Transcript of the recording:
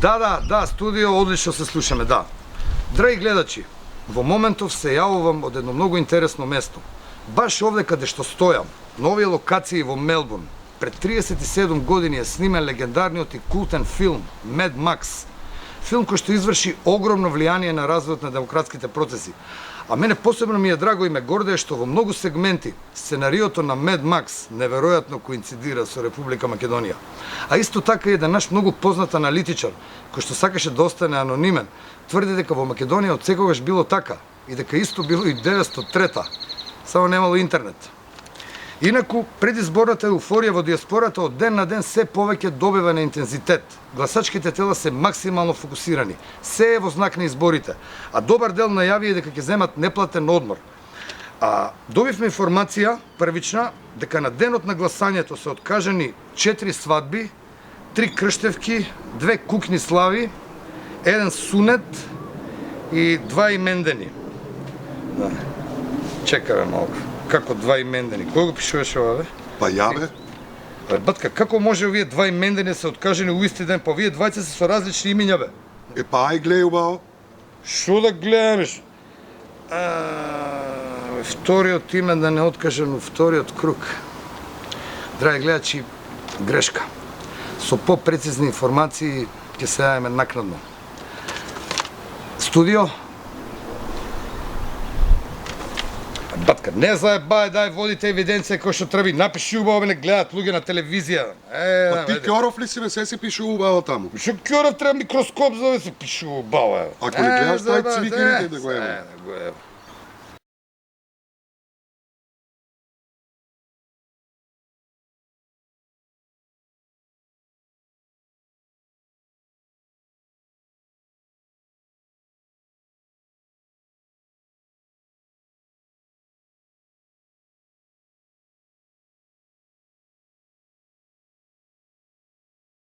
Да, студио, одлично се слушаме, да. Драги гледачи, во моментов се јавувам од едно многу интересно место. Баш овде каде што стојам, на овие локации во Мелбурн, пред 37 години е снимен легендарниот и култен филм Mad Max. Филм кој што изврши огромно влијание на развојот на демократските процеси. А мене посебно ми е драго и ме гордее што во многу сегменти сценариото на Mad Max неверојатно коинцидира со Република Македонија. А исто така и еден наш многу познат аналитичар, кој што сакаше да остане анонимен, тврди дека во Македонија од секогаш било така и дека исто било и 903-та, само немало интернет. Инаку, предизборната еуфорија во диаспората од ден на ден се повеќе добива на интензитет. Гласачките тела се максимално фокусирани. Се е во знак на изборите. А добар дел најави дека ќе земат неплатен одмор. А добивме информација првична дека на денот на гласањето се откажани 4 свадби, 3 крштевки, 2 кукни слави, 1 сунет и 2 имендени. Да. Чекаме малку. Како 2 имендени? Кој го пишуваше ова, бе? Па ја, бе. Батка, како може овие 2 имендени се откажени у исти ден? Па овие двајца се со различни имиња, бе. Па ај глеј убаво. Шо да гледаш? Вториот имен да не откажен у вториот круг. Драги гледачи, грешка. Со попрецизни информации ќе се јавиме накнадно. Студио? Батка, не заебај, дај водите евиденција кој што треба. Напиши убаво, не гледат луѓе на телевизија. Па ти Ќоров ли си, бе, се си пише убаво таму? Шо Ќоров треба микроскоп за да се пише убаво. Ако не гледаш, тај цвикерите да го ева.